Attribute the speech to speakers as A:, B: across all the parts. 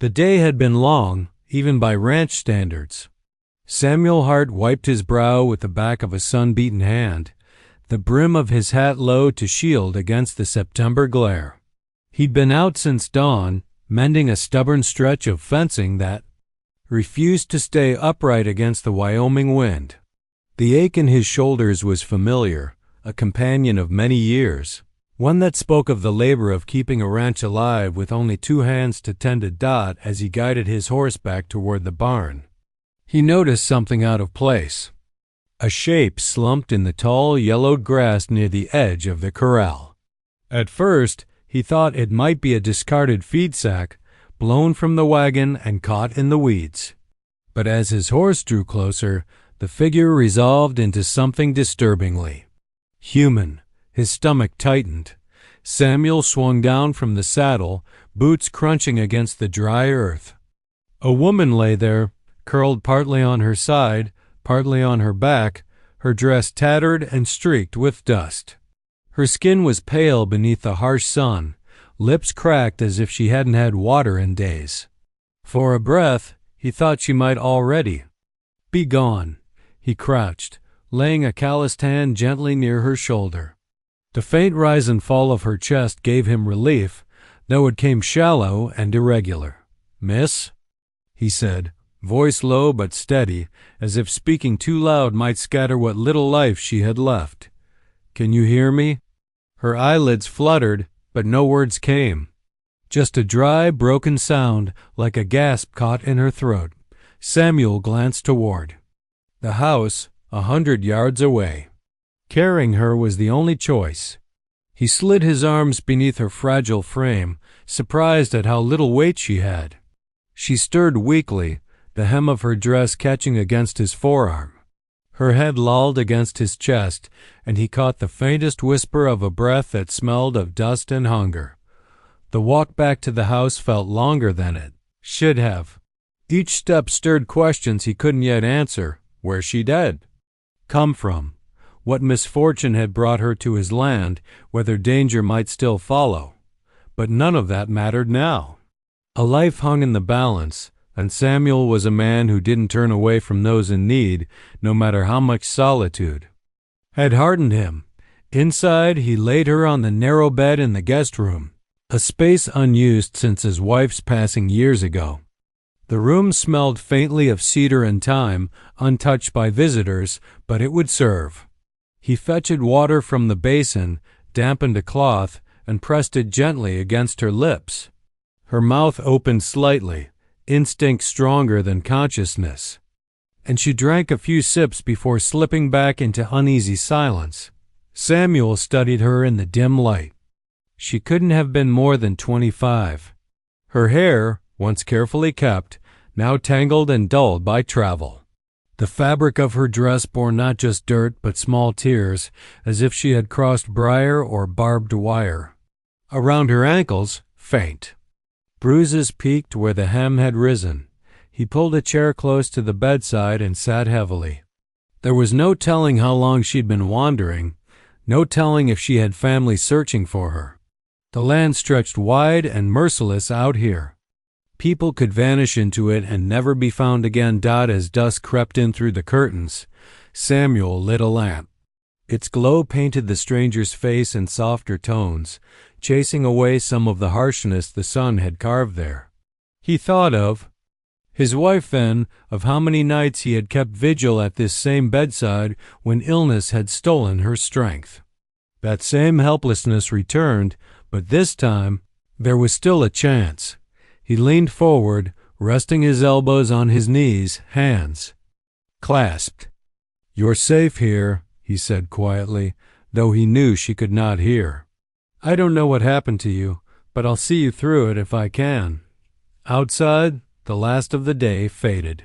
A: The day had been long, even by ranch standards. Samuel Hart wiped his brow with the back of a sun-beaten hand, the brim of his hat low to shield against the September glare. He'd been out since dawn, mending a stubborn stretch of fencing that refused to stay upright against the Wyoming wind. The ache in his shoulders was familiar, a companion of many years, one that spoke of the labor of keeping a ranch alive with only 2 hands to tend a dot as he guided his horse back toward the barn. He noticed something out of place. A shape slumped in the tall, yellowed grass near the edge of the corral. At first, he thought it might be a discarded feed sack, blown from the wagon and caught in the weeds. But as his horse drew closer, the figure resolved into something disturbingly human. His stomach tightened. Samuel swung down from the saddle, boots crunching against the dry earth. A woman lay there, curled partly on her side, partly on her back, her dress tattered and streaked with dust. Her skin was pale beneath the harsh sun, lips cracked as if she hadn't had water in days. For a breath, he thought she might already be gone. He crouched, laying a calloused hand gently near her shoulder. The faint rise and fall of her chest gave him relief, though it came shallow and irregular. "Miss?" he said, voice low but steady, as if speaking too loud might scatter what little life she had left. "Can you hear me?" Her eyelids fluttered, but no words came. Just a dry, broken sound, like a gasp caught in her throat. Samuel glanced toward the house, 100 yards away. Carrying her was the only choice. He slid his arms beneath her fragile frame, surprised at how little weight she had. She stirred weakly, the hem of her dress catching against his forearm. Her head lolled against his chest, and he caught the faintest whisper of a breath that smelled of dust and hunger. The walk back to the house felt longer than it should have. Each step stirred questions he couldn't yet answer. Where's she dead? Come from? What misfortune had brought her to his land, whether danger might still follow? But none of that mattered now. A life hung in the balance, and Samuel was a man who didn't turn away from those in need, no matter how much solitude had hardened him. Inside, he laid her on the narrow bed in the guest room, a space unused since his wife's passing years ago. The room smelled faintly of cedar and thyme, untouched by visitors, but it would serve. He fetched water from the basin, dampened a cloth, and pressed it gently against her lips. Her mouth opened slightly, instinct stronger than consciousness, and she drank a few sips before slipping back into uneasy silence. Samuel studied her in the dim light. She couldn't have been more than 25. Her hair, once carefully kept, now tangled and dulled by travel. The fabric of her dress bore not just dirt but small tears, as if she had crossed briar or barbed wire. Around her ankles, faint. Bruises peaked where the hem had risen. He pulled a chair close to the bedside and sat heavily. There was no telling how long she'd been wandering, no telling if she had family searching for her. The land stretched wide and merciless out here. People could vanish into it and never be found again. As dusk crept in through the curtains, Samuel lit a lamp. Its glow painted the stranger's face in softer tones, chasing away some of the harshness the sun had carved there. He thought of his wife then, of how many nights he had kept vigil at this same bedside when illness had stolen her strength. That same helplessness returned, but this time there was still a chance. He leaned forward, resting his elbows on his knees, hands clasped. "You're safe here," he said quietly, though he knew she could not hear. "I don't know what happened to you, but I'll see you through it if I can." Outside, the last of the day faded.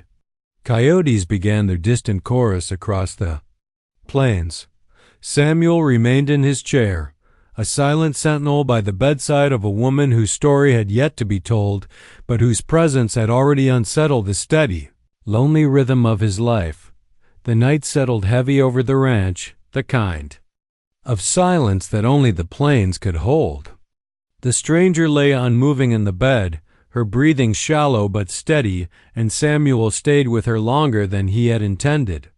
A: Coyotes began their distant chorus across the plains. Samuel remained in his chair, a silent sentinel by the bedside of a woman whose story had yet to be told, but whose presence had already unsettled the steady, lonely rhythm of his life. The night settled heavy over the ranch, the kind of silence that only the plains could hold. The stranger lay unmoving in the bed, her breathing shallow but steady, and Samuel stayed with her longer than he had intended.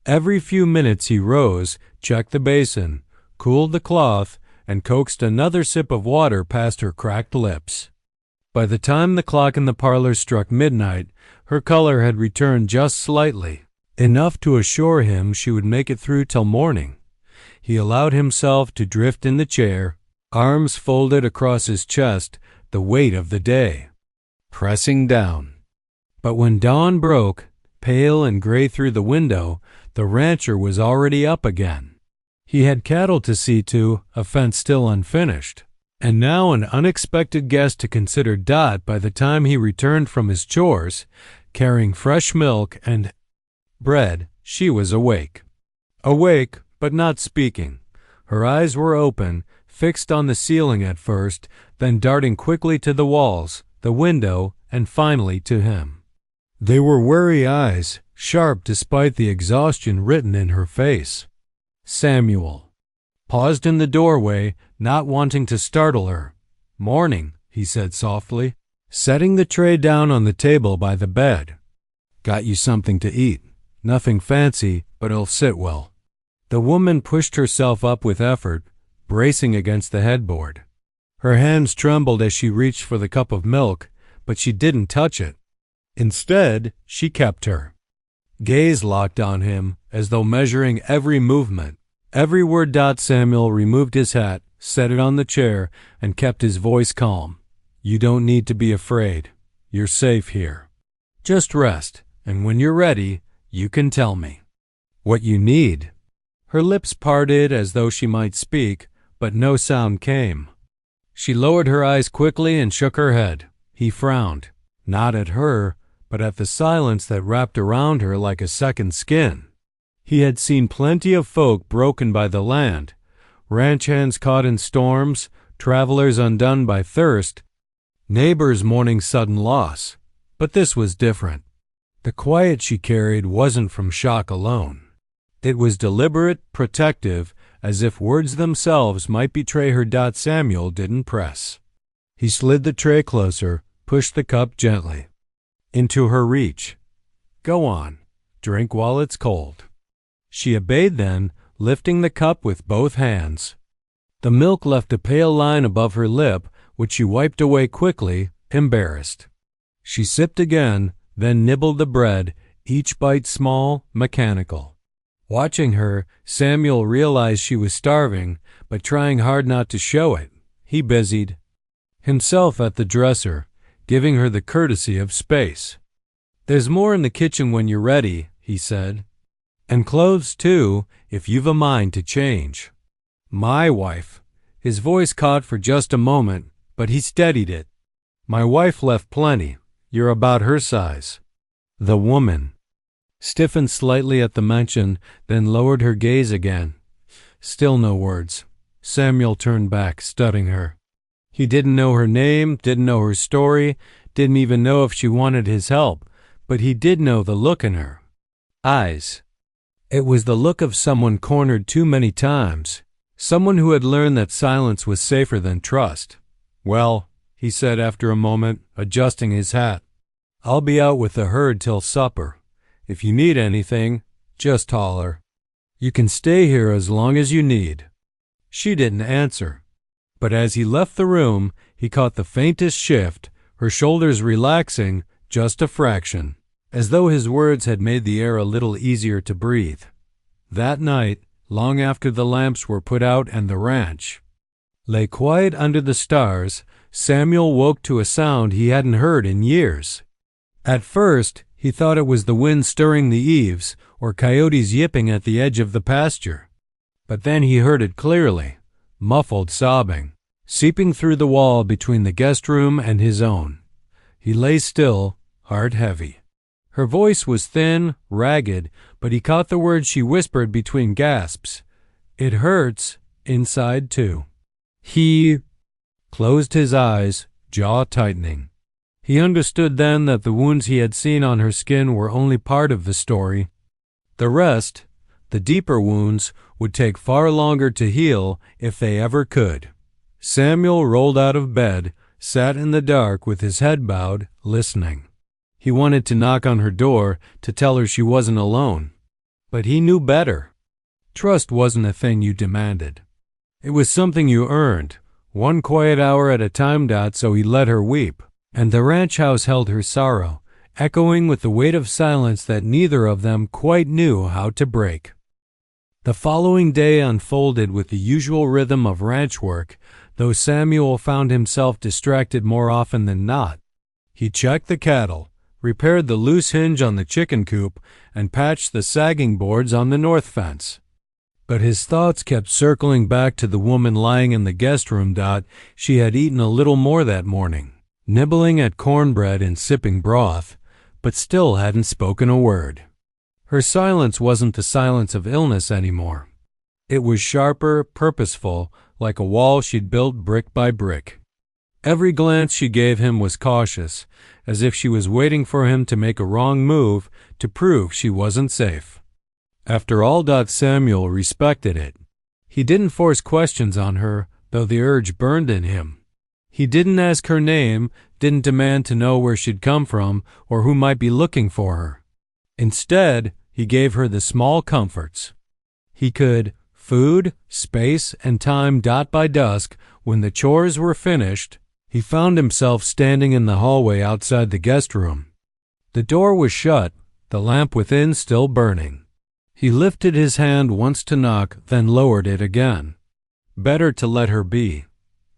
A: Every few minutes he rose, checked the basin, cooled the cloth, and coaxed another sip of water past her cracked lips. By the time the clock in the parlor struck midnight, her color had returned just slightly, enough to assure him she would make it through till morning. He allowed himself to drift in the chair, arms folded across his chest, the weight of the day pressing down. But when dawn broke, pale and gray through the window, the rancher was already up again. He had cattle to see to, a fence still unfinished, and now an unexpected guest to consider. By the time he returned from his chores, carrying fresh milk and bread, she was awake. Awake, but not speaking. Her eyes were open, fixed on the ceiling at first, then darting quickly to the walls, the window, and finally to him. They were wary eyes, sharp despite the exhaustion written in her face. Samuel paused in the doorway, not wanting to startle her. "Morning," he said softly, setting the tray down on the table by the bed. "Got you something to eat. Nothing fancy, but it'll sit well." The woman pushed herself up with effort, bracing against the headboard. Her hands trembled as she reached for the cup of milk, but she didn't touch it. Instead, she kept her gaze locked on him, as though measuring every movement, every word. Samuel removed his hat, set it on the chair, and kept his voice calm. "You don't need to be afraid. You're safe here. Just rest, and when you're ready, you can tell me what you need." Her lips parted as though she might speak, but no sound came. She lowered her eyes quickly and shook her head. He frowned, not at her, but at the silence that wrapped around her like a second skin. He had seen plenty of folk broken by the land, ranch hands caught in storms, travelers undone by thirst, neighbors mourning sudden loss. But this was different. The quiet she carried wasn't from shock alone. It was deliberate, protective, as if words themselves might betray her. Samuel didn't press. He slid the tray closer, pushed the cup gently into her reach. "Go on, drink while it's cold." She obeyed then, lifting the cup with both hands. The milk left a pale line above her lip, which she wiped away quickly, embarrassed. She sipped again, then nibbled the bread, each bite small, mechanical. Watching her, Samuel realized she was starving, but trying hard not to show it. He busied himself at the dresser, giving her the courtesy of space. "There's more in the kitchen when you're ready," he said. "And clothes, too, if you've a mind to change." "My wife." His voice caught for just a moment, but he steadied it. "My wife left plenty. You're about her size." The woman stiffened slightly at the mention, then lowered her gaze again. Still no words. Samuel turned back, studying her. He didn't know her name, didn't know her story, didn't even know if she wanted his help, but he did know the look in her eyes. It was the look of someone cornered too many times, someone who had learned that silence was safer than trust. "Well," he said after a moment, adjusting his hat, "I'll be out with the herd till supper. If you need anything, just holler. You can stay here as long as you need." She didn't answer, but as he left the room, he caught the faintest shift, her shoulders relaxing just a fraction, as though his words had made the air a little easier to breathe. That night, long after the lamps were put out and the ranch lay quiet under the stars, Samuel woke to a sound he hadn't heard in years. At first, he thought it was the wind stirring the eaves or coyotes yipping at the edge of the pasture. But then he heard it clearly, muffled sobbing, seeping through the wall between the guest room and his own. He lay still, heart heavy. Her voice was thin, ragged, but he caught the words she whispered between gasps. "It hurts, inside too." He closed his eyes, jaw tightening. He understood then that the wounds he had seen on her skin were only part of the story. The rest, the deeper wounds, would take far longer to heal if they ever could. Samuel rolled out of bed, sat in the dark with his head bowed, listening. He wanted to knock on her door to tell her she wasn't alone. But he knew better. Trust wasn't a thing you demanded. It was something you earned, one quiet hour at a time. So he let her weep, and the ranch house held her sorrow, echoing with the weight of silence that neither of them quite knew how to break. The following day unfolded with the usual rhythm of ranch work, though Samuel found himself distracted more often than not. He checked the cattle, repaired the loose hinge on the chicken coop, and patched the sagging boards on the north fence. But his thoughts kept circling back to the woman lying in the guest room. She had eaten a little more that morning, nibbling at cornbread and sipping broth, but still hadn't spoken a word. Her silence wasn't the silence of illness anymore. It was sharper, purposeful, like a wall she'd built brick by brick. Every glance she gave him was cautious, as if she was waiting for him to make a wrong move to prove she wasn't safe. After all, Samuel respected it. He didn't force questions on her, though the urge burned in him. He didn't ask her name, didn't demand to know where she'd come from or who might be looking for her. Instead, he gave her the small comforts. He could food, space, and time. By dusk, when the chores were finished, he found himself standing in the hallway outside the guest room. The door was shut, the lamp within still burning. He lifted his hand once to knock, then lowered it again. Better to let her be.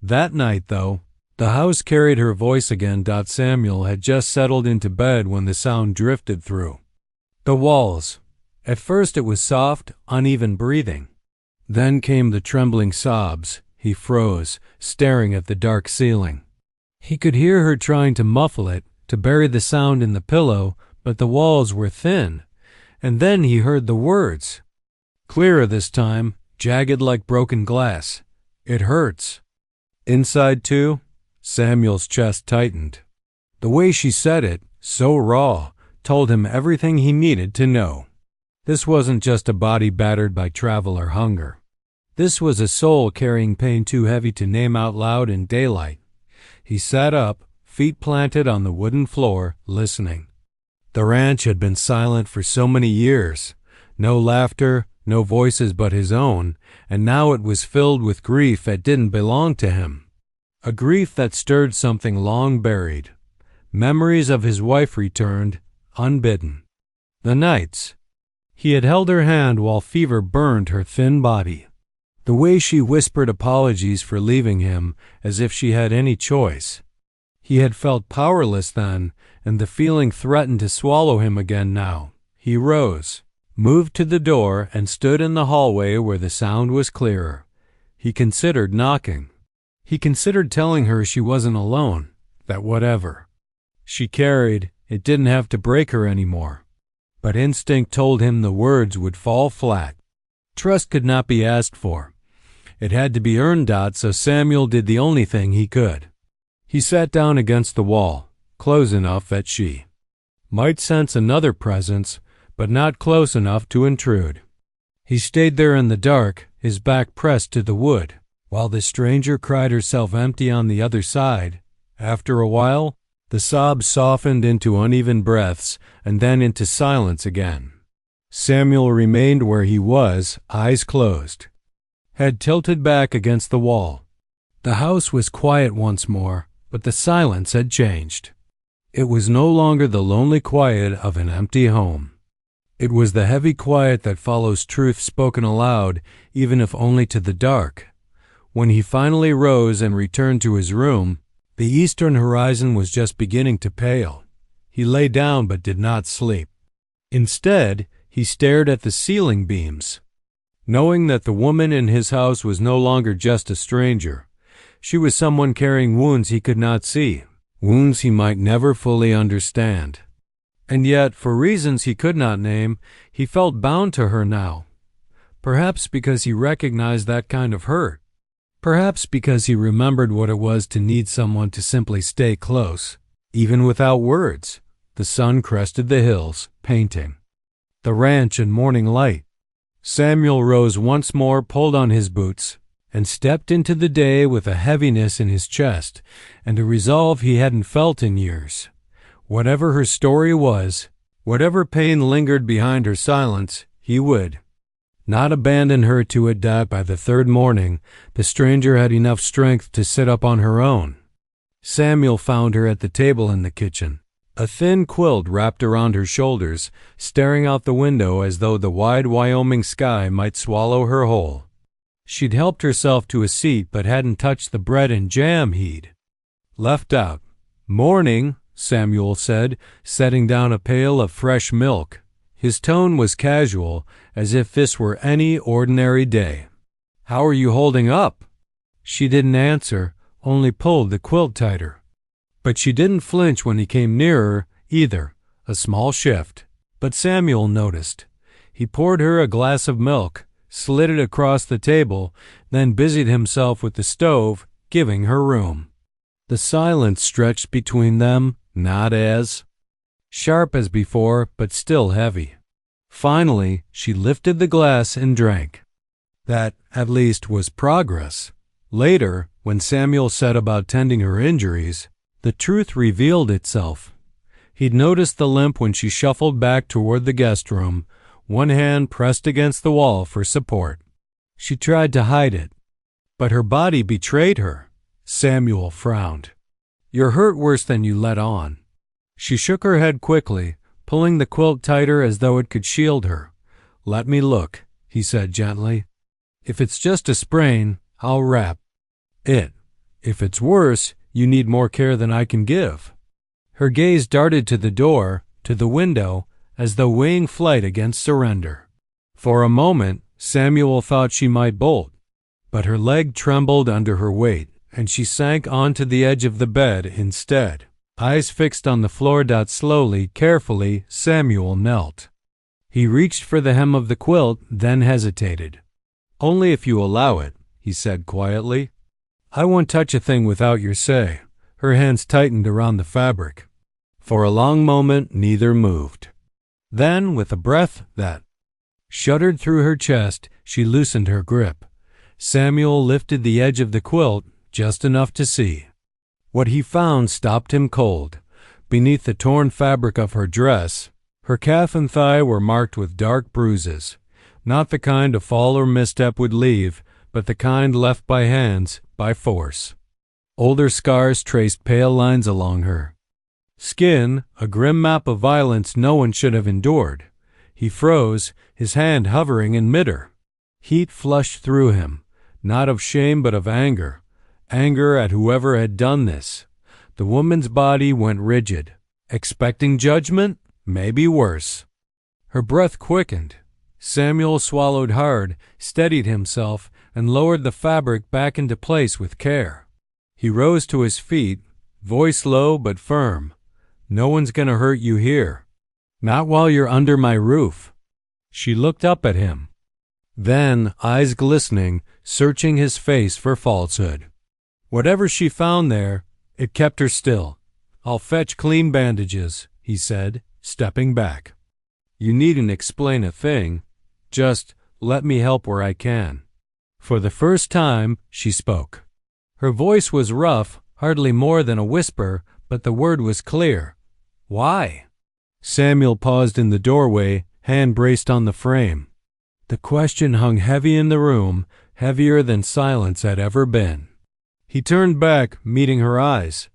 A: That night, though, the house carried her voice again. Samuel had just settled into bed when the sound drifted through. The walls. At first it was soft, uneven breathing. Then came the trembling sobs. He froze, staring at the dark ceiling. He could hear her trying to muffle it, to bury the sound in the pillow, but the walls were thin. And then he heard the words. Clearer this time, jagged like broken glass. It hurts. Inside too? Samuel's chest tightened. The way she said it, so raw, told him everything he needed to know. This wasn't just a body battered by travel or hunger. This was a soul carrying pain too heavy to name out loud in daylight. He sat up, feet planted on the wooden floor, listening. The ranch had been silent for so many years. No laughter, no voices but his own, and now it was filled with grief that didn't belong to him. A grief that stirred something long buried. Memories of his wife returned, unbidden. The nights. He had held her hand while fever burned her thin body. The way she whispered apologies for leaving him, as if she had any choice. He had felt powerless then, and the feeling threatened to swallow him again now. He rose, moved to the door, and stood in the hallway where the sound was clearer. He considered knocking. He considered telling her she wasn't alone, that whatever she carried, it didn't have to break her anymore. But instinct told him the words would fall flat. Trust could not be asked for. It had to be earned. So Samuel did the only thing he could. He sat down against the wall, close enough that she might sense another presence, but not close enough to intrude. He stayed there in the dark, his back pressed to the wood, while the stranger cried herself empty on the other side. After a while, the sobs softened into uneven breaths and then into silence again. Samuel remained where he was, eyes closed, head tilted back against the wall. The house was quiet once more, but the silence had changed. It was no longer the lonely quiet of an empty home. It was the heavy quiet that follows truth spoken aloud, even if only to the dark. When he finally rose and returned to his room, the eastern horizon was just beginning to pale. He lay down but did not sleep. Instead, he stared at the ceiling beams, knowing that the woman in his house was no longer just a stranger. She was someone carrying wounds he could not see, wounds he might never fully understand. And yet, for reasons he could not name, he felt bound to her now. Perhaps because he recognized that kind of hurt. Perhaps because he remembered what it was to need someone to simply stay close, even without words. The sun crested the hills, painting the ranch in morning light. Samuel rose once more, pulled on his boots, and stepped into the day with a heaviness in his chest and a resolve he hadn't felt in years. Whatever her story was, whatever pain lingered behind her silence, he would not abandon her to it. That by the third morning, the stranger had enough strength to sit up on her own. Samuel found her at the table in the kitchen, a thin quilt wrapped around her shoulders, staring out the window as though the wide Wyoming sky might swallow her whole. She'd helped herself to a seat but hadn't touched the bread and jam he'd left out. "Morning," Samuel said, setting down a pail of fresh milk. His tone was casual, as if this were any ordinary day. "How are you holding up?" She didn't answer, only pulled the quilt tighter. But she didn't flinch when he came nearer, either, a small shift. But Samuel noticed. He poured her a glass of milk, slid it across the table, then busied himself with the stove, giving her room. The silence stretched between them, not as sharp as before, but still heavy. Finally, she lifted the glass and drank. That, at least, was progress. Later, when Samuel set about tending her injuries, the truth revealed itself. He'd noticed the limp when she shuffled back toward the guest room, one hand pressed against the wall for support. She tried to hide it, but her body betrayed her. Samuel frowned. "You're hurt worse than you let on." She shook her head quickly, pulling the quilt tighter as though it could shield her. "Let me look," he said gently. "If it's just a sprain, I'll wrap it. If it's worse, you need more care than I can give." Her gaze darted to the door, to the window, as though weighing flight against surrender. For a moment, Samuel thought she might bolt, but her leg trembled under her weight, and she sank onto the edge of the bed instead. Eyes fixed on the floor. Slowly, carefully, Samuel knelt. He reached for the hem of the quilt, then hesitated. "Only if you allow it," he said quietly. "I won't touch a thing without your say." Her hands tightened around the fabric. For a long moment, neither moved. Then, with a breath that shuddered through her chest, she loosened her grip. Samuel lifted the edge of the quilt just enough to see. What he found stopped him cold. Beneath the torn fabric of her dress, her calf and thigh were marked with dark bruises, not the kind a fall or misstep would leave, but the kind left by hands, by force. Older scars traced pale lines along her skin, a grim map of violence no one should have endured. He froze, his hand hovering in midair. Heat flushed through him, not of shame but of anger. Anger at whoever had done this. The woman's body went rigid. Expecting judgment? Maybe worse. Her breath quickened. Samuel swallowed hard, steadied himself, and lowered the fabric back into place with care. He rose to his feet, voice low but firm. "No one's gonna hurt you here. Not while you're under my roof." She looked up at him. Then, eyes glistening, searching his face for falsehood. Whatever she found there, it kept her still. "I'll fetch clean bandages," he said, stepping back. "You needn't explain a thing. Just let me help where I can." For the first time, she spoke. Her voice was rough, hardly more than a whisper, but the word was clear. "Why?" Samuel paused in the doorway, hand braced on the frame. The question hung heavy in the room, heavier than silence had ever been. He turned back, meeting her eyes.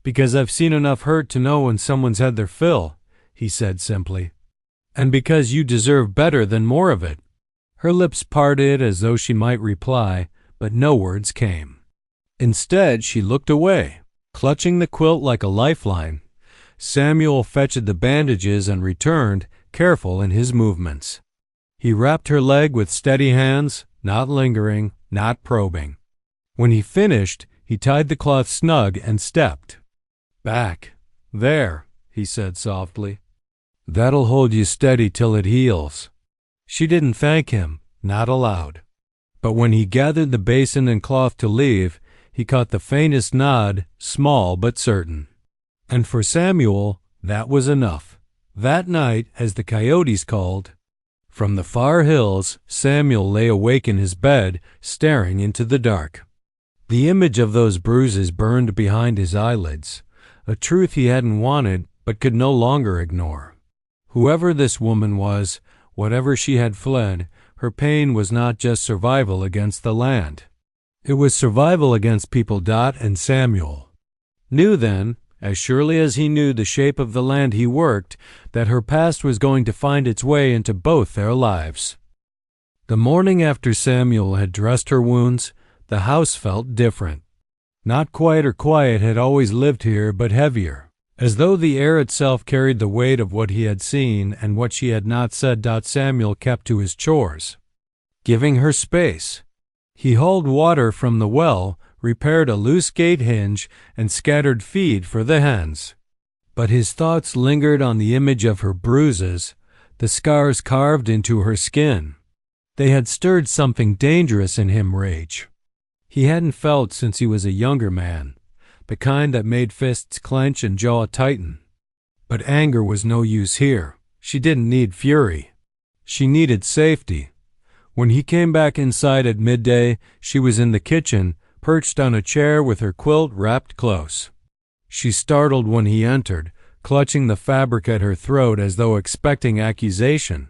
A: "Because I've seen enough hurt to know when someone's had their fill," he said simply. "And because you deserve better than more of it." Her lips parted as though she might reply, but no words came. Instead, she looked away, clutching the quilt like a lifeline. Samuel fetched the bandages and returned, careful in his movements. He wrapped her leg with steady hands, not lingering, not probing. When he finished, he tied the cloth snug and stepped back. "There," he said softly. "That'll hold you steady till it heals." She didn't thank him, not aloud. But when he gathered the basin and cloth to leave, he caught the faintest nod, small but certain. And for Samuel, that was enough. That night, as the coyotes called, From the far hills, Samuel lay awake in his bed, staring into the dark. The image of those bruises burned behind his eyelids, a truth he hadn't wanted but could no longer ignore. Whoever this woman was, whatever she had fled, her pain was not just survival against the land. It was survival against people Dot and Samuel knew then, as surely as he knew the shape of the land he worked, that her past was going to find its way into both their lives. The morning after Samuel had dressed her wounds, the house felt different. Not quite quiet had always lived here, but heavier, as though the air itself carried the weight of what he had seen and what she had not said. Samuel kept to his chores, giving her space. He hauled water from the well, repaired a loose gate hinge, and scattered feed for the hens. But his thoughts lingered on the image of her bruises, the scars carved into her skin. They had stirred something dangerous in him, rage he hadn't felt since he was a younger man, the kind that made fists clench and jaw tighten. But anger was no use here. She didn't need fury. She needed safety. When he came back inside at midday, she was in the kitchen, perched on a chair with her quilt wrapped close. She startled when he entered, clutching the fabric at her throat as though expecting accusation.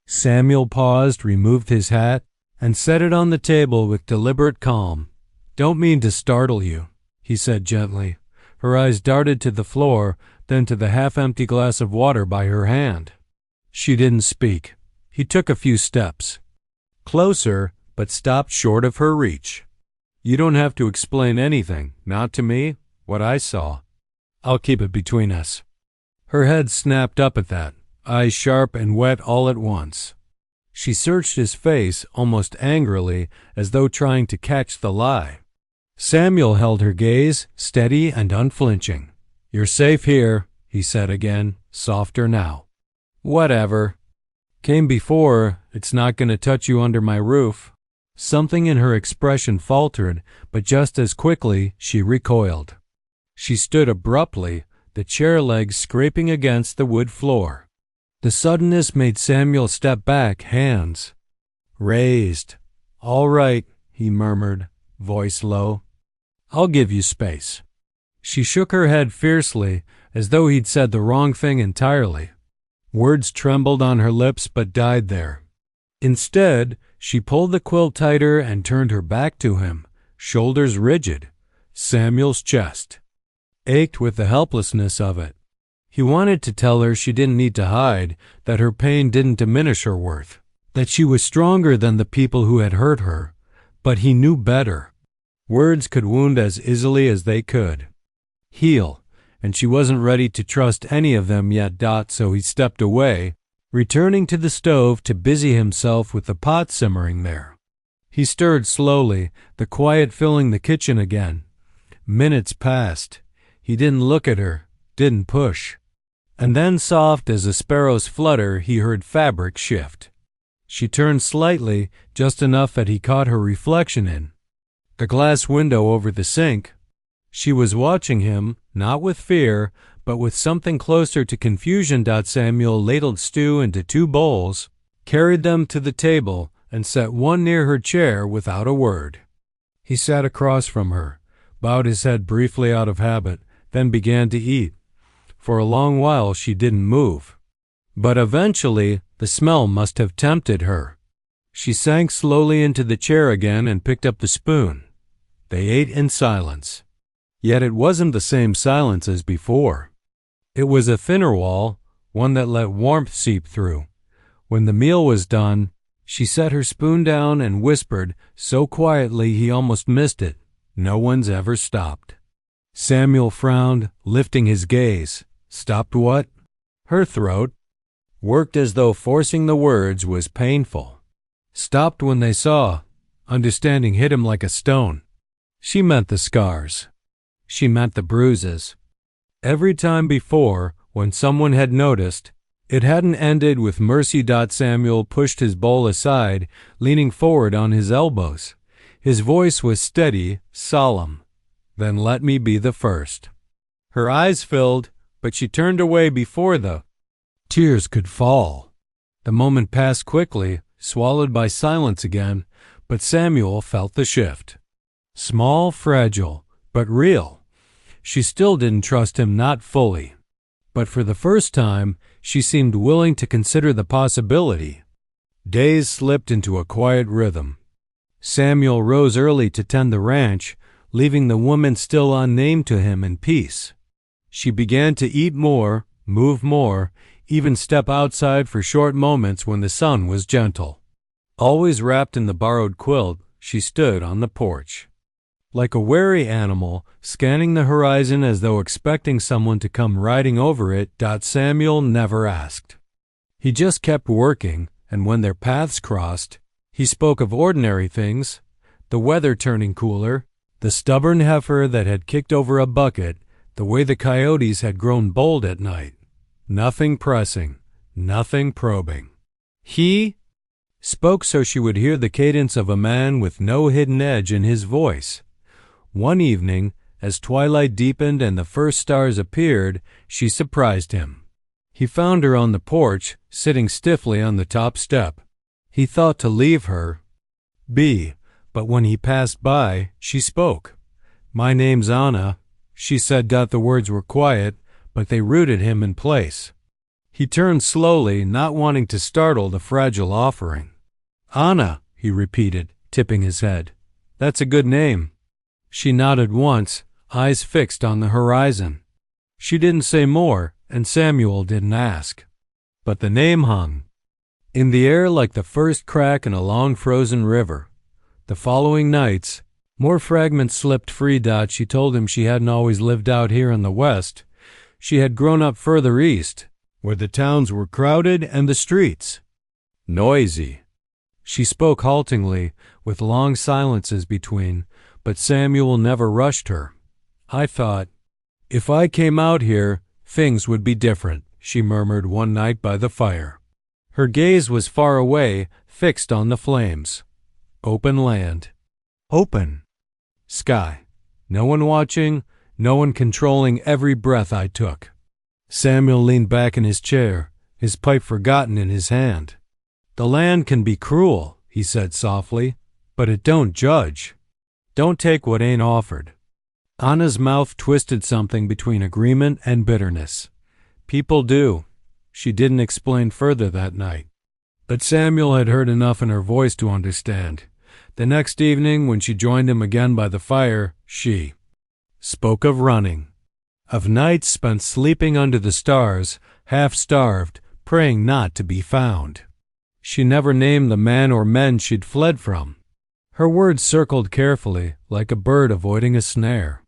A: Samuel paused, removed his hat, and set it on the table with deliberate calm. "Don't mean to startle you," he said gently. Her eyes darted to the floor, then to the half-empty glass of water by her hand. She didn't speak. He took a few steps closer, but stopped short of her reach. "You don't have to explain anything, not to me, what I saw. I'll keep it between us." Her head snapped up at that, eyes sharp and wet all at once. She searched his face almost angrily, as though trying to catch the lie. Samuel held her gaze, steady and unflinching. "You're safe here," he said again, softer now. "Whatever. Came before, it's not going to touch you under my roof." Something in her expression faltered, but just as quickly she recoiled. She stood abruptly, the chair legs scraping against the wood floor. The suddenness made Samuel step back, hands raised. "All right," he murmured, voice low. "I'll give you space." She shook her head fiercely, as though he'd said the wrong thing entirely. Words trembled on her lips but died there. Instead, she pulled the quilt tighter and turned her back to him, shoulders rigid. Samuel's chest ached with the helplessness of it. He wanted to tell her she didn't need to hide, that her pain didn't diminish her worth, that she was stronger than the people who had hurt her, but he knew better. Words could wound as easily as they could heal, and she wasn't ready to trust any of them yet. So he stepped away, returning to the stove to busy himself with the pot simmering there. He stirred slowly, the quiet filling the kitchen again. Minutes passed. He didn't look at her, didn't push. And then, soft as a sparrow's flutter, he heard fabric shift. She turned slightly, just enough that he caught her reflection in the glass window over the sink. She was watching him, not with fear, but with something closer to confusion. Samuel ladled stew into 2 bowls, carried them to the table, and set one near her chair without a word. He sat across from her, bowed his head briefly out of habit, then began to eat. For a long while she didn't move. But eventually the smell must have tempted her. She sank slowly into the chair again and picked up the spoon. They ate in silence. Yet it wasn't the same silence as before. It was a thinner wall, one that let warmth seep through. When the meal was done, she set her spoon down and whispered, so quietly he almost missed it, "No one's ever stopped." Samuel frowned, lifting his gaze. Stopped what? Her throat worked as though forcing the words was painful. Stopped when they saw. Understanding hit him like a stone. She meant the scars. She meant the bruises. Every time before, when someone had noticed, it hadn't ended with mercy. Samuel pushed his bowl aside, leaning forward on his elbows. His voice was steady, solemn. "Then let me be the first." Her eyes filled, but she turned away before the tears could fall. The moment passed quickly, swallowed by silence again, but Samuel felt the shift. Small, fragile, but real. She still didn't trust him, not fully. But for the first time, she seemed willing to consider the possibility. Days slipped into a quiet rhythm. Samuel rose early to tend the ranch, leaving the woman still unnamed to him in peace. She began to eat more, move more, even step outside for short moments when the sun was gentle. Always wrapped in the borrowed quilt, she stood on the porch. Like a wary animal, scanning the horizon as though expecting someone to come riding over it. Samuel never asked. He just kept working, and when their paths crossed, he spoke of ordinary things, the weather turning cooler, the stubborn heifer that had kicked over a bucket, the way the coyotes had grown bold at night. Nothing pressing, nothing probing. He spoke so she would hear the cadence of a man with no hidden edge in his voice. One evening, as twilight deepened and the first stars appeared, she surprised him. He found her on the porch, sitting stiffly on the top step. He thought to leave her be, but when he passed by, she spoke. "My name's Anna," she said. The words were quiet, but they rooted him in place. He turned slowly, not wanting to startle the fragile offering. "Anna," he repeated, tipping his head. "That's a good name." She nodded once, eyes fixed on the horizon. She didn't say more, and Samuel didn't ask. But the name hung in the air like the first crack in a long frozen river. The following nights, more fragments slipped free. She told him she hadn't always lived out here in the West. She had grown up further east, where the towns were crowded and the streets noisy. She spoke haltingly, with long silences between, but Samuel never rushed her. "I thought, if I came out here, things would be different," she murmured one night by the fire. Her gaze was far away, fixed on the flames. Open land. Open sky. No one watching, no one controlling every breath I took. Samuel leaned back in his chair, his pipe forgotten in his hand. "The land can be cruel," he said softly, "but it don't judge. Don't take what ain't offered." Anna's mouth twisted something between agreement and bitterness. "People do." She didn't explain further that night. But Samuel had heard enough in her voice to understand. The next evening, when she joined him again by the fire, she spoke of running, of nights spent sleeping under the stars, half-starved, praying not to be found. She never named the man or men she'd fled from. Her words circled carefully, like a bird avoiding a snare.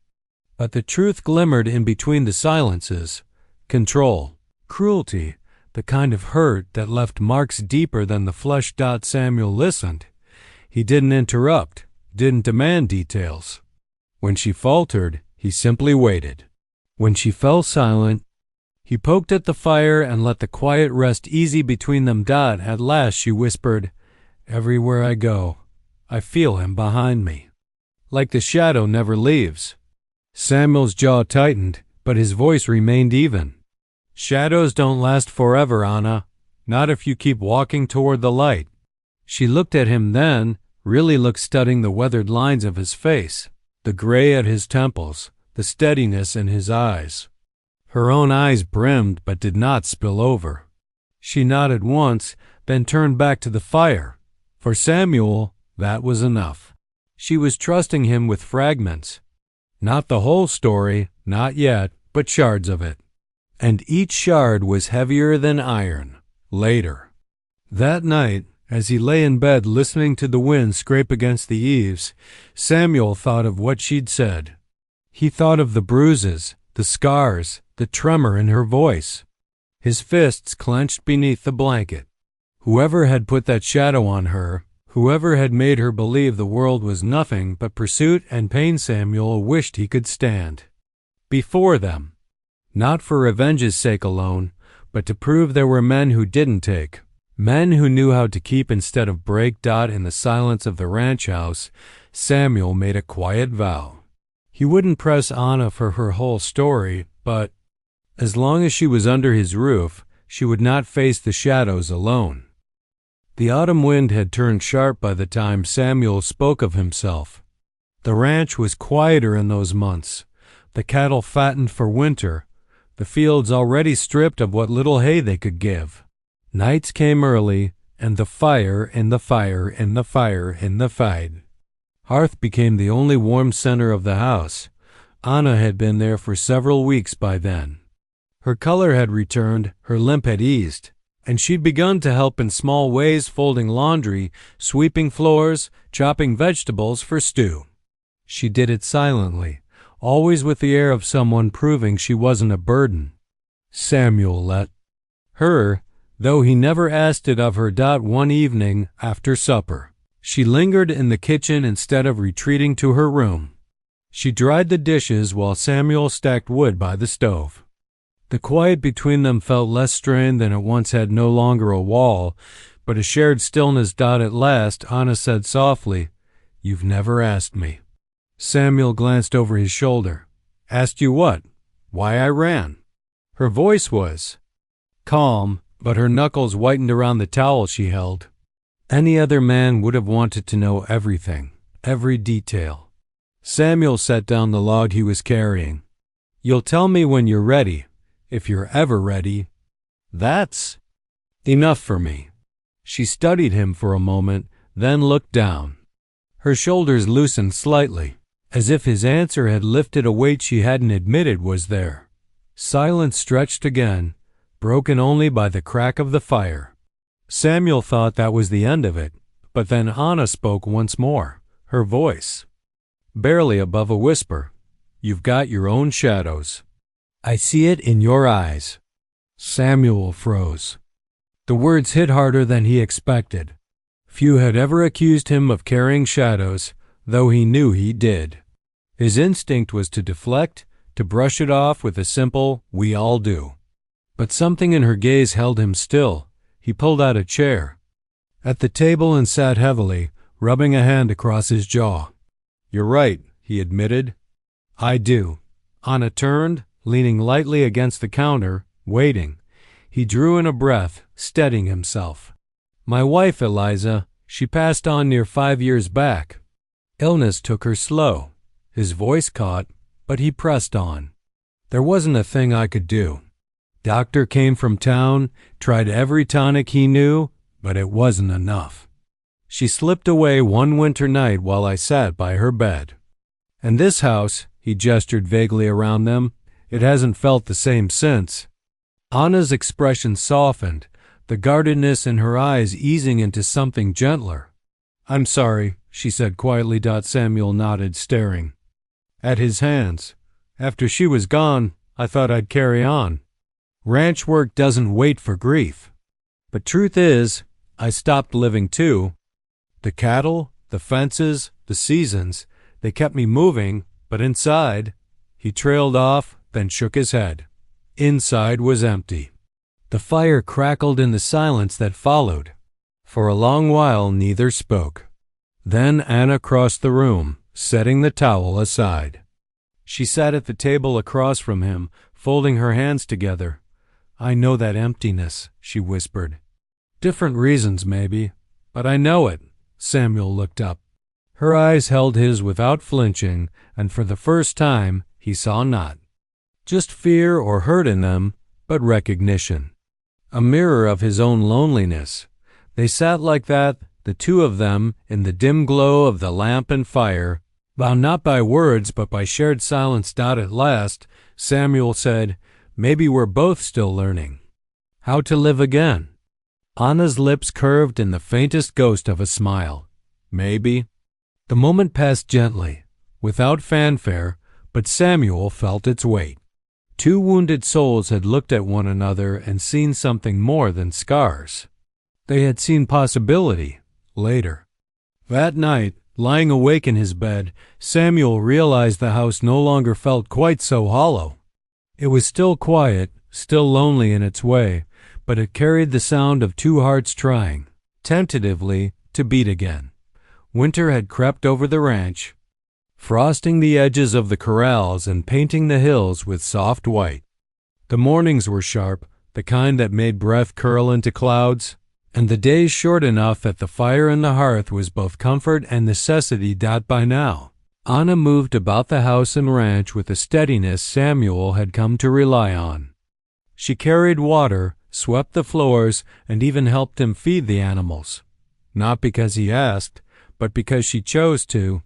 A: But the truth glimmered in between the silences. Control, cruelty, the kind of hurt that left marks deeper than the flesh. Samuel listened. He didn't interrupt, didn't demand details. When she faltered, he simply waited. When she fell silent, he poked at the fire and let the quiet rest easy between them. At last she whispered, "Everywhere I go, I feel him behind me. Like the shadow never leaves." Samuel's jaw tightened, but his voice remained even. "Shadows don't last forever, Anna. Not if you keep walking toward the light." She looked at him then, really looked, studying the weathered lines of his face, the gray at his temples, the steadiness in his eyes. Her own eyes brimmed but did not spill over. She nodded once, then turned back to the fire. For Samuel, that was enough. She was trusting him with fragments. Not the whole story, not yet, but shards of it. And each shard was heavier than iron. Later. That night, as he lay in bed listening to the wind scrape against the eaves, Samuel thought of what she'd said. He thought of the bruises, the scars, the tremor in her voice. His fists clenched beneath the blanket. Whoever had put that shadow on her, whoever had made her believe the world was nothing but pursuit and pain, Samuel wished he could stand before them. Not for revenge's sake alone, but to prove there were men who didn't take. Men who knew how to keep instead of break. In the silence of the ranch house, Samuel made a quiet vow. He wouldn't press Anna for her whole story, but as long as she was under his roof, she would not face the shadows alone. The autumn wind had turned sharp by the time Samuel spoke of himself. The ranch was quieter in those months, the cattle fattened for winter, the fields already stripped of what little hay they could give. Nights came early, and the fire in the fire in the fire in the fight. Hearth became the only warm center of the house. Anna had been there for several weeks by then. Her color had returned, her limp had eased, and she'd begun to help in small ways, folding laundry, sweeping floors, chopping vegetables for stew. She did it silently, always with the air of someone proving she wasn't a burden. Samuel let her, though he never asked it of her. One evening after supper, she lingered in the kitchen instead of retreating to her room. She dried the dishes while Samuel stacked wood by the stove. The quiet between them felt less strained than it once had, no longer a wall, but a shared stillness. At last, Anna said softly, "You've never asked me." Samuel glanced over his shoulder. "Asked you what? Why I ran." Her voice was calm, but her knuckles whitened around the towel she held. Any other man would have wanted to know everything, every detail. Samuel set down the log he was carrying. "You'll tell me when you're ready, if you're ever ready. That's enough for me." She studied him for a moment, then looked down. Her shoulders loosened slightly, as if his answer had lifted a weight she hadn't admitted was there. Silence stretched again, broken only by the crack of the fire. Samuel thought that was the end of it, but then Anna spoke once more, her voice barely above a whisper. "You've got your own shadows. I see it in your eyes." Samuel froze. The words hit harder than he expected. Few had ever accused him of carrying shadows, though he knew he did. His instinct was to deflect, to brush it off with a simple, "We all do." But something in her gaze held him still. He pulled out a chair at the table and sat heavily, rubbing a hand across his jaw. "You're right," he admitted. "I do." Anna turned, leaning lightly against the counter, waiting. He drew in a breath, steadying himself. "My wife, Eliza, she passed on near 5 years back. Illness took her slow." His voice caught, but he pressed on. "There wasn't a thing I could do. Doctor came from town, tried every tonic he knew, but it wasn't enough. She slipped away one winter night while I sat by her bed. And this house," he gestured vaguely around them, "it hasn't felt the same since." Anna's expression softened, the guardedness in her eyes easing into something gentler. "I'm sorry," she said quietly. Samuel nodded, staring at his hands. "After she was gone, I thought I'd carry on. Ranch work doesn't wait for grief. But truth is, I stopped living too. The cattle, the fences, the seasons, they kept me moving, but inside—" He trailed off, then shook his head. Inside was empty. The fire crackled in the silence that followed. For a long while neither spoke. Then Anna crossed the room, setting the towel aside. She sat at the table across from him, folding her hands together. "I know that emptiness," she whispered. "Different reasons, maybe, but I know it." Samuel looked up. Her eyes held his without flinching, and for the first time he saw not just fear or hurt in them, but recognition. A mirror of his own loneliness. They sat like that, the two of them, in the dim glow of the lamp and fire, bound not by words but by shared silence. At last, Samuel said, "Maybe we're both still learning how to live again." Anna's lips curved in the faintest ghost of a smile. "Maybe." The moment passed gently, without fanfare, but Samuel felt its weight. Two wounded souls had looked at one another and seen something more than scars. They had seen possibility, later. That night, lying awake in his bed, Samuel realized the house no longer felt quite so hollow. It was still quiet, still lonely in its way, but it carried the sound of two hearts trying, tentatively, to beat again. Winter had crept over the ranch, frosting the edges of the corrals and painting the hills with soft white. The mornings were sharp, the kind that made breath curl into clouds. and the days short enough that the fire in the hearth was both comfort and necessity. By now, Anna moved about the house and ranch with a steadiness Samuel had come to rely on. She carried water, swept the floors, and even helped him feed the animals. Not because he asked, but because she chose to.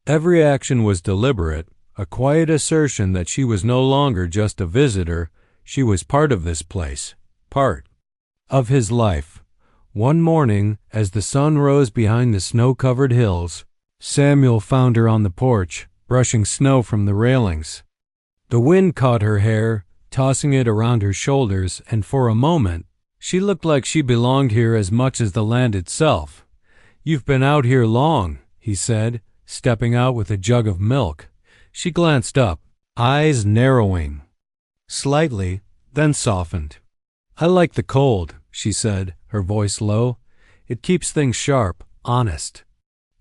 A: Every action was deliberate, a quiet assertion that she was no longer just a visitor, she was part of this place, part of his life. One morning, as the sun rose behind the snow-covered hills, Samuel found her on the porch, brushing snow from the railings. The wind caught her hair, tossing it around her shoulders, and for a moment, she looked like she belonged here as much as the land itself. "You've been out here long," he said, stepping out with a jug of milk. She glanced up, eyes narrowing slightly, then softened. "I like the cold," she said, her voice low. "It keeps things sharp, honest."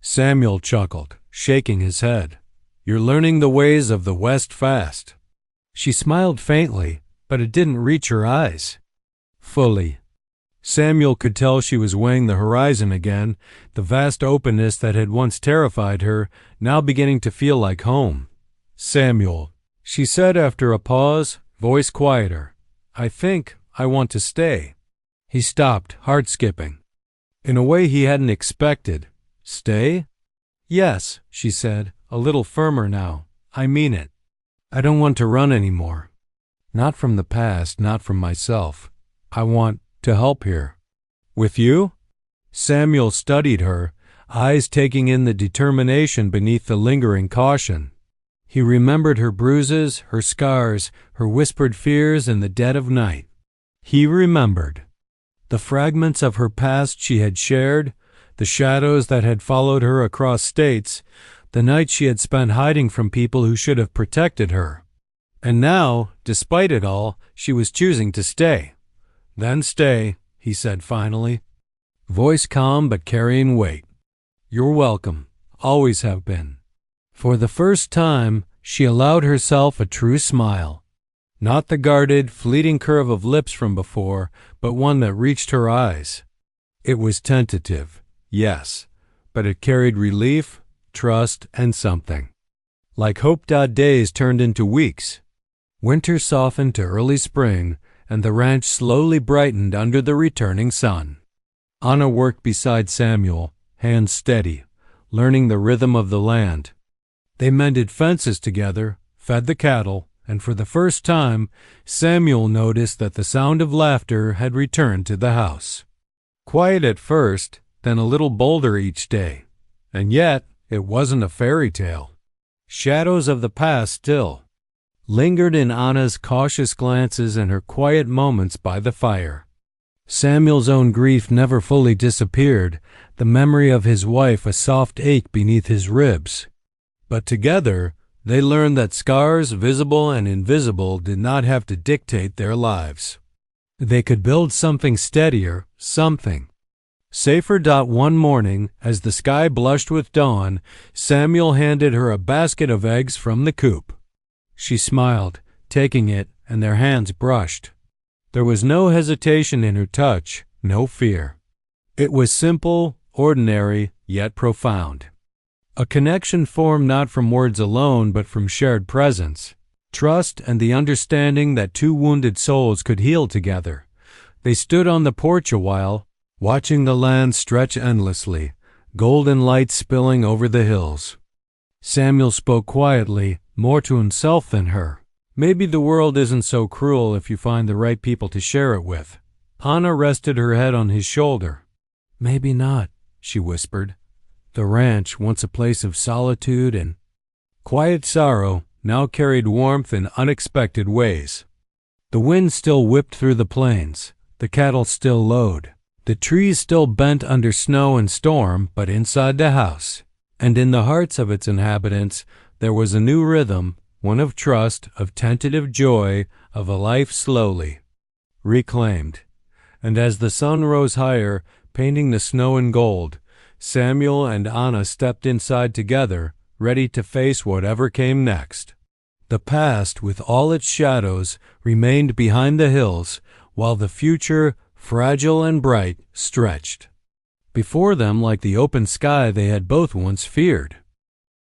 A: Samuel chuckled, shaking his head. "You're learning the ways of the West fast." She smiled faintly, but it didn't reach her eyes fully. Samuel could tell she was weighing the horizon again, the vast openness that had once terrified her, now beginning to feel like home. "Samuel," she said after a pause, voice quieter, "I think I want to stay." He stopped, heart skipping. In a way he hadn't expected. "Stay?" "Yes," she said, a little firmer now. "I mean it. I don't want to run anymore. Not from the past, not from myself. I want to help here." "With you?" Samuel studied her, eyes taking in the determination beneath the lingering caution. He remembered her bruises, her scars, her whispered fears in the dead of night. He remembered the fragments of her past she had shared, the shadows that had followed her across states, the nights she had spent hiding from people who should have protected her. And now, despite it all, she was choosing to stay. "Then stay," he said finally, voice calm but carrying weight. "You're welcome, always have been." For the first time, she allowed herself a true smile. Not the guarded, fleeting curve of lips from before, but one that reached her eyes. It was tentative, yes, but it carried relief, trust, and something. Like hope. Days turned into weeks. Winter softened to early spring, and the ranch slowly brightened under the returning sun. Anna worked beside Samuel, hands steady, learning the rhythm of the land. They mended fences together, fed the cattle, and for the first time, Samuel noticed that the sound of laughter had returned to the house. Quiet at first, then a little bolder each day. And yet, it wasn't a fairy tale. Shadows of the past still lingered in Anna's cautious glances and her quiet moments by the fire. Samuel's own grief never fully disappeared, the memory of his wife a soft ache beneath his ribs. But together, they learned that scars, visible and invisible, did not have to dictate their lives. They could build something steadier, something safer. One morning, as the sky blushed with dawn, Samuel handed her a basket of eggs from the coop. She smiled, taking it, and their hands brushed. There was no hesitation in her touch, no fear. It was simple, ordinary, yet profound. A connection formed not from words alone, but from shared presence, trust, and the understanding that two wounded souls could heal together. They stood on the porch a while, watching the land stretch endlessly, golden light spilling over the hills. Samuel spoke quietly, more to himself than her. "Maybe the world isn't so cruel if you find the right people to share it with." Anna rested her head on his shoulder. "Maybe not," she whispered. The ranch, once a place of solitude and quiet sorrow, now carried warmth in unexpected ways. The wind still whipped through the plains, the cattle still lowed, the trees still bent under snow and storm, but inside the house, and in the hearts of its inhabitants, there was a new rhythm, one of trust, of tentative joy, of a life slowly reclaimed. And as the sun rose higher, painting the snow in gold, Samuel and Anna stepped inside together, ready to face whatever came next. The past, with all its shadows, remained behind the hills, while the future, fragile and bright, stretched before them like the open sky they had both once feared.